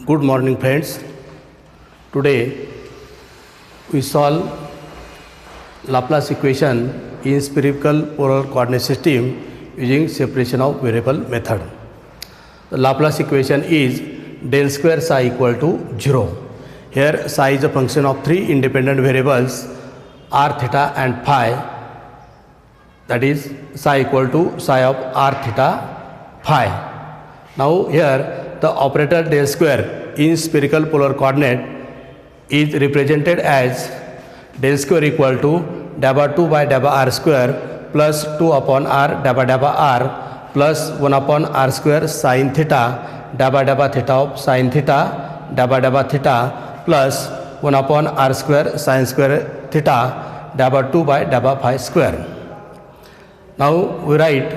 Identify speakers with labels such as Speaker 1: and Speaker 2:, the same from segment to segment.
Speaker 1: Good morning, friends. Today we solve Laplace equation in spherical polar coordinate system using separation of variable method. The Laplace equation is del square psi equal to 0. Here psi is a function of three independent variables r, theta and phi. That is psi equal to psi of r, theta, phi. Now here the operator del square in spherical polar coordinate is represented as del square equal to dabba 2 by dabba r square plus 2 upon r dabba r plus 1 upon r square sin theta dabba theta of sin theta dabba theta plus 1 upon r square sin square theta dabba 2 by dabba phi square. Now we write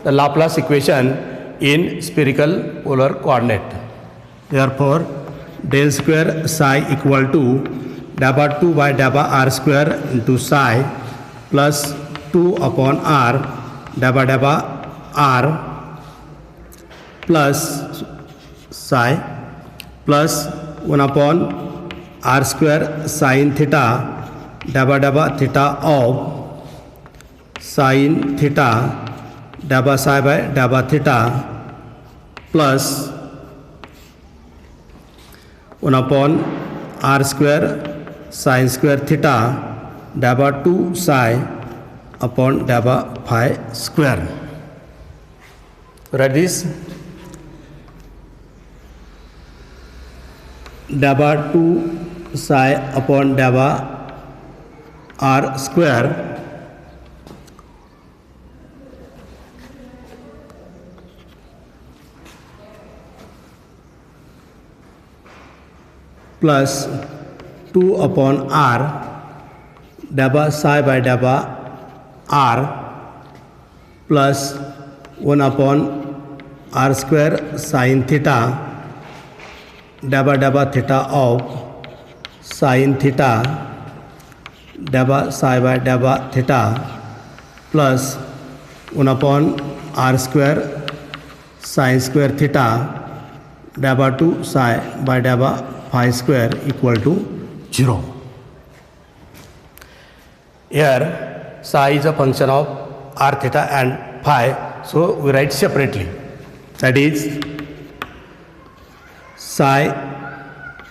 Speaker 1: the Laplace equation in spherical polar coordinate. Therefore, del square psi equal to dabba 2 by dabba r square into psi plus 2 upon r dabba r plus psi plus 1 upon r square sin theta dabba theta of sin theta dabba psi by dabba theta plus 1 upon r square sin square theta dabba 2 psi upon dabba phi square. Write this. Dabba 2 psi upon dabba r square plus 2 upon r dabba psi by dabba r plus 1 upon r square sin theta dabba theta of sin theta dabba psi by dabba theta plus 1 upon r square sin square theta dabba 2 psi by dabba phi square equal to 0. Here psi is a function of r, theta and phi, so we write separately. That is psi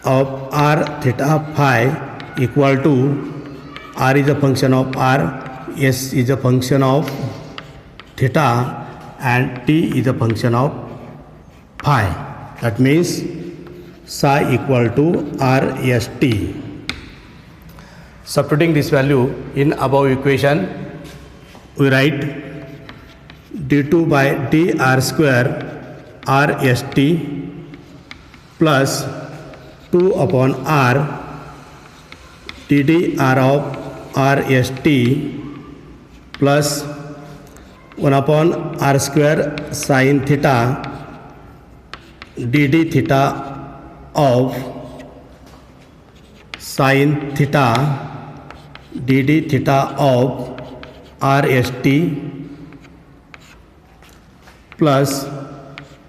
Speaker 1: of r, theta, phi equal to r is a function of r, s is a function of theta and t is a function of phi. That means psi equal to rst. Substituting this value in above equation, we write d2 by dr square rst plus 2 upon r ddr of rst plus 1 upon r square sin theta dd theta of sin theta dd theta of rst plus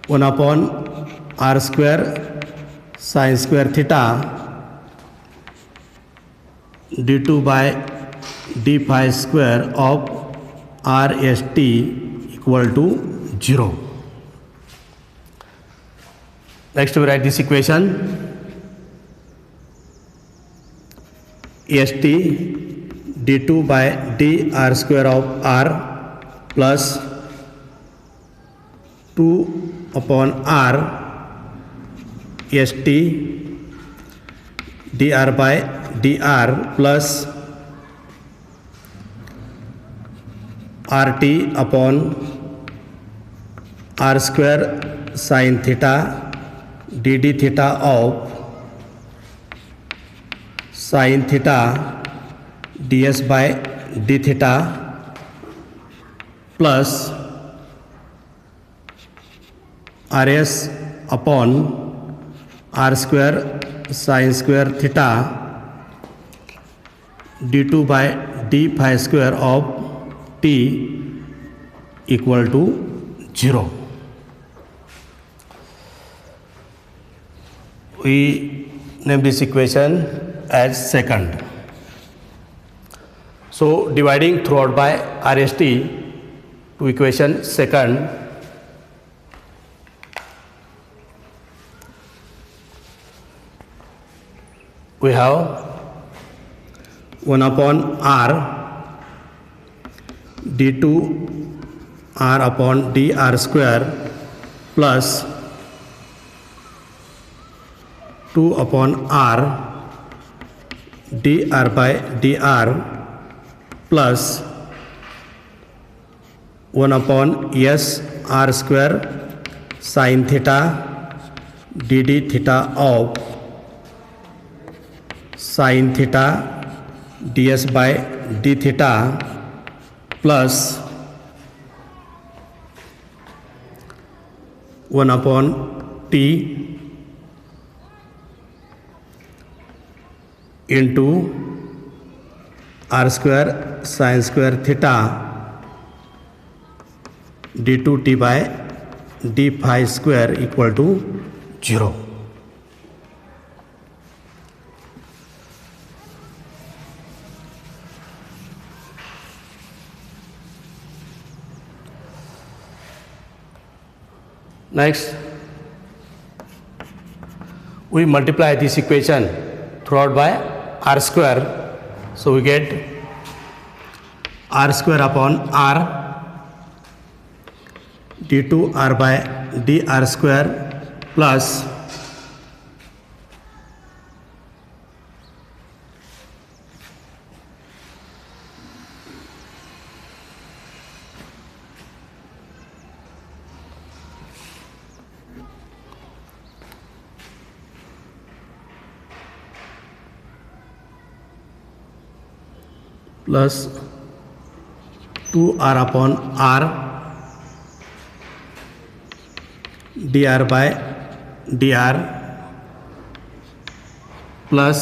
Speaker 1: 1 upon r square sin square theta d2 by d phi square of rst equal to 0. Next we write this equation. St d2 by dr square of r plus 2 upon r st dr by dr plus rt upon r square sin theta dd theta of sin theta ds by d theta plus rs upon r square sin square theta d2 by d phi square of t equal to 0. we name this equation as second. So dividing throughout by RST to equation second, we have 1 upon R d2 R upon dr square plus 2 upon R dr by dr plus 1 upon S R square sin theta dd theta of sin theta ds by d theta plus 1 upon t into r square sin square theta d2t by d phi square equal to 0. Next, we multiply this equation throughout by r square. So we get r square upon r d2 r by dr square plus plus 2 r upon r dr by dr plus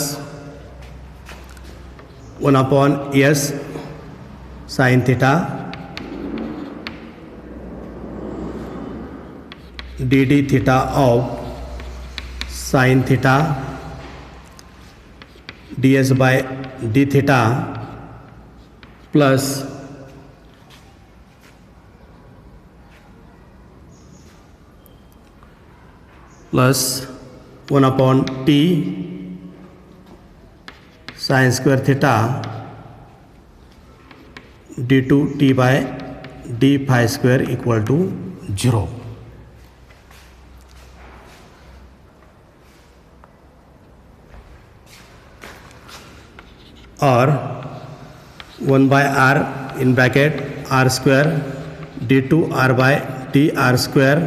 Speaker 1: 1 upon s sin theta dd theta of sin theta ds by d theta plus 1 upon t sin square theta d2 t by d phi square equal to 0. Or 1 by r in bracket r square d2 r by dr square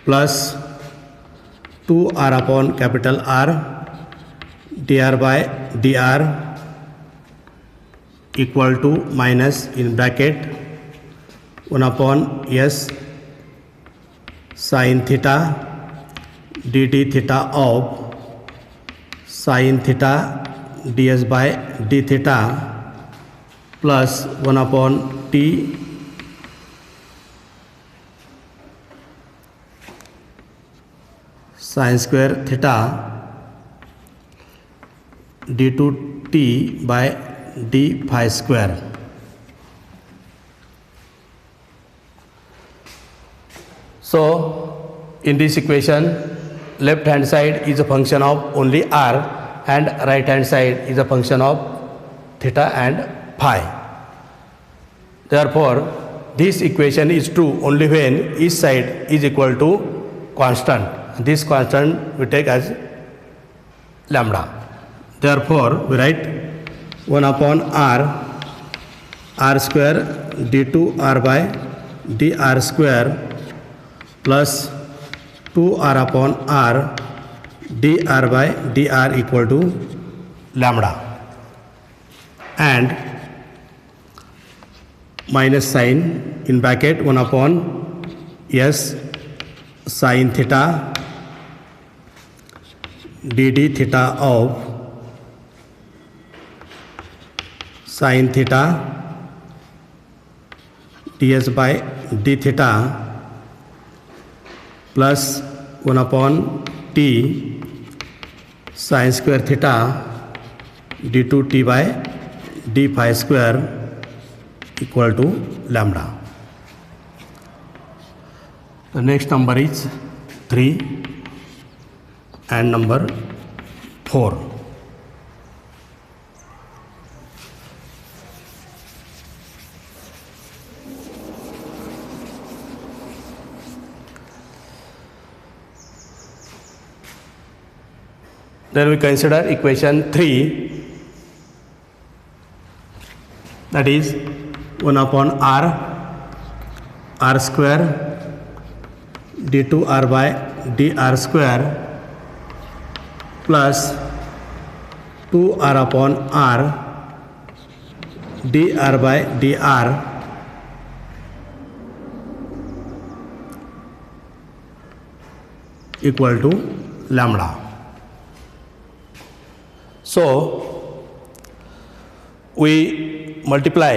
Speaker 1: plus 2 r upon capital R dr by dr equal to minus in bracket 1 upon s sin theta dd theta of sin theta ds by d theta plus 1 upon t sin square theta d2t by d phi square. So in this equation, left hand side is a function of only r and right hand side is a function of theta and phi. Therefore, this equation is true only when each side is equal to constant. This constant we take as lambda. Therefore, we write 1 upon r square d2 r by dr square plus 2 r upon r dr by dr equal to lambda, and minus sign in bracket 1 upon s sin theta dd theta of sin theta ds by d theta plus 1 upon t sin square theta d2t by d phi square equal to lambda. The next number is 3 and number 4. Then we consider equation 3, that is 1 upon r square d2r by dr square plus 2r upon r dr by dr equal to lambda. So we multiply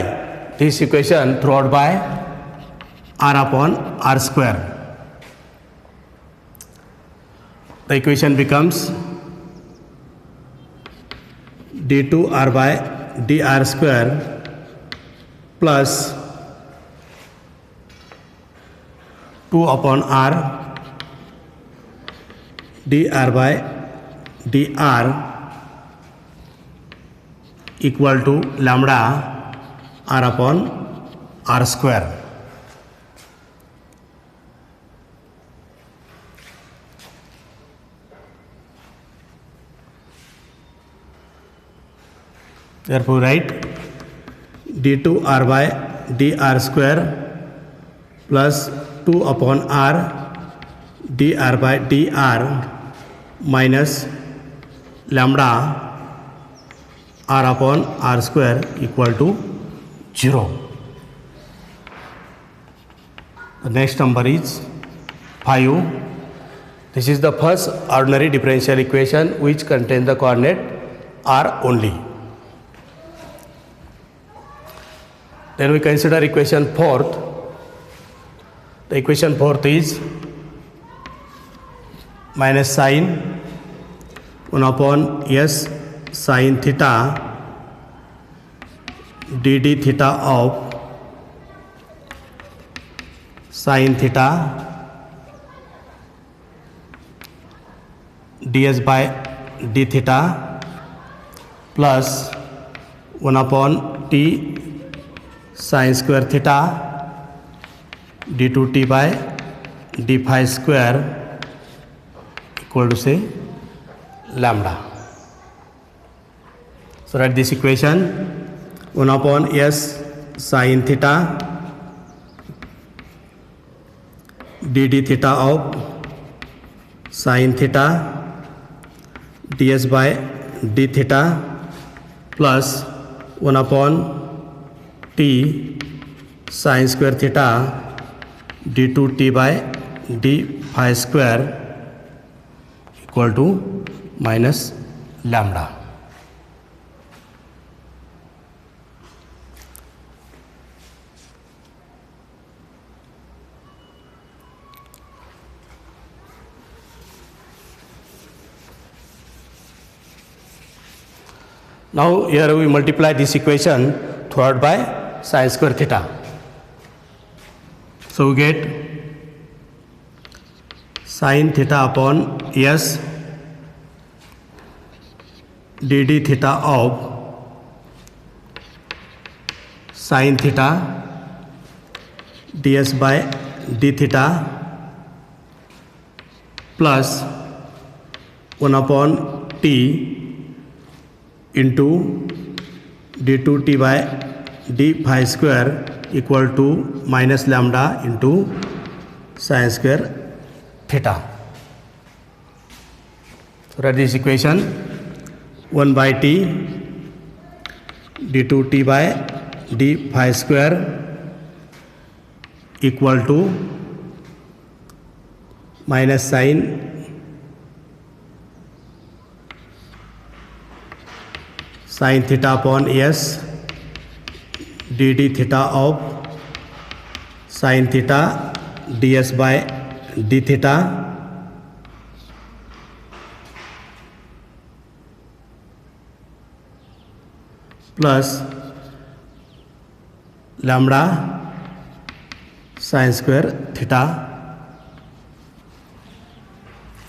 Speaker 1: this equation throughout by r upon r square. The equation becomes d2r by dr square plus 2 upon r dr by dr equal to lambda r upon r square. Therefore, write d2r by dr square plus 2 upon r dr by dr minus lambda r upon r square equal to 0. The next number is 5. This is the first ordinary differential equation which contains the coordinate r only. Then we consider equation 4th. The equation 4th is minus sine 1 upon s sin theta dd theta of sin theta ds by d theta plus 1 upon t sin square theta d2t by d phi square equal to say lambda. So write this equation 1 upon s sin theta dd theta of sin theta ds by d theta plus 1 upon t sin square theta d2t by d phi square equal to minus lambda. Now here we multiply this equation throughout by sin square theta. So we get sin theta upon s dd theta of sin theta ds by d theta plus 1 upon t into d2t by d phi square equal to minus lambda into sin square theta. So write this equation 1 by t d2t by d phi square equal to minus sin theta upon s dd theta of sin theta ds by d theta plus lambda sine square theta.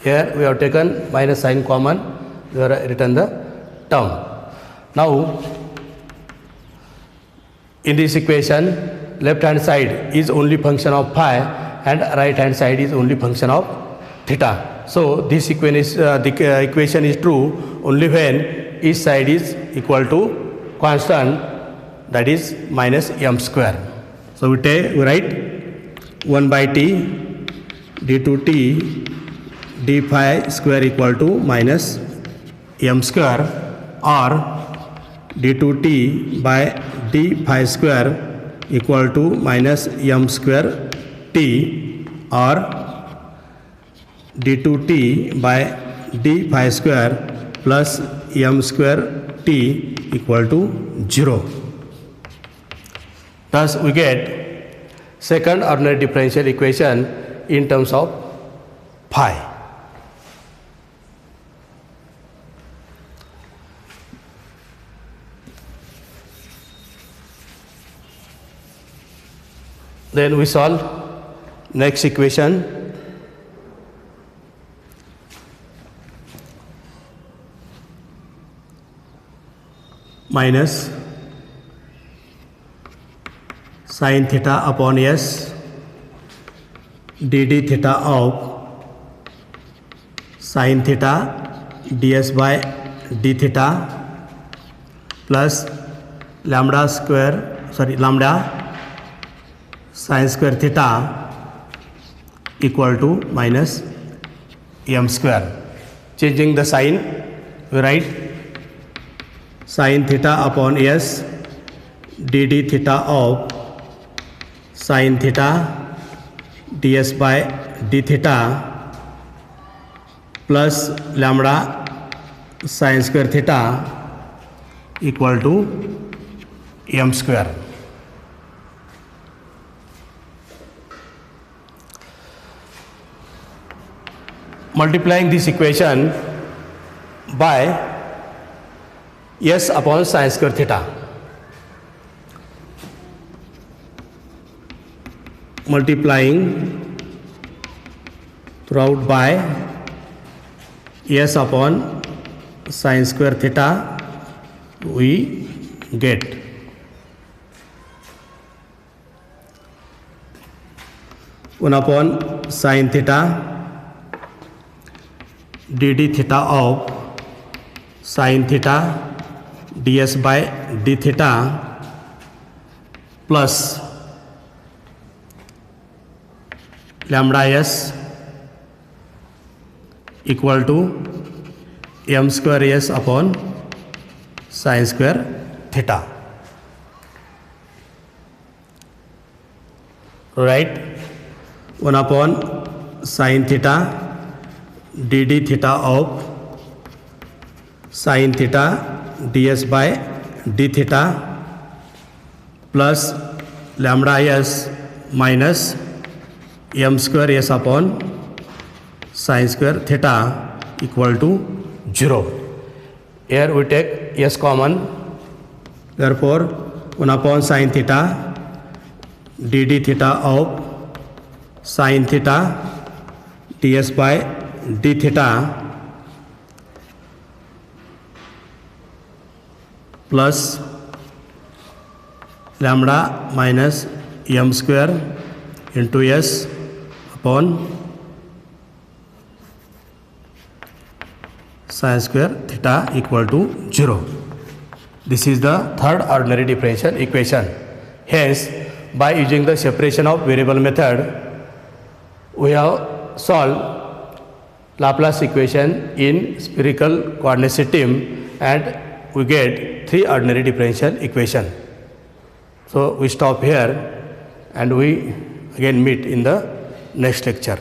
Speaker 1: Here we have taken minus sign common, we have written the term. Now in this equation, left hand side is only function of phi and right hand side is only function of theta. So this equation is true only when each side is equal to constant, that is minus m square. So we write 1 by t d2t d phi square equal to minus m square, or d2t by d phi square equal to minus m square t, or d2t by d phi square plus m square t equal to 0. Thus we get second ordinary differential equation in terms of phi. Then we solve next equation. Minus sin theta upon s dd theta of sin theta ds by d theta plus lambda sin square theta equal to minus m square. Changing the sign, we write sin theta upon s dd theta of sin theta ds by d theta plus lambda sin square theta equal to m square. Multiplying this equation by s upon sin square theta. Multiplying throughout by s upon sin square theta, we get 1 upon sin theta dd theta of sin theta ds by d theta plus lambda s equal to m square s upon sin square theta. Right, 1 upon sin theta dd theta of sin theta ds by d theta plus lambda s minus m square s upon sin square theta equal to 0. Here we take s common, therefore 1 upon sin theta dd theta of sin theta ds by d theta plus lambda minus m square into s upon sin square theta equal to 0. This is the third ordinary differential equation. Hence, by using the separation of variable method, we have solved Laplace equation in spherical coordinate system, and we get 3 ordinary differential equation. So we stop here and we again meet in the next lecture.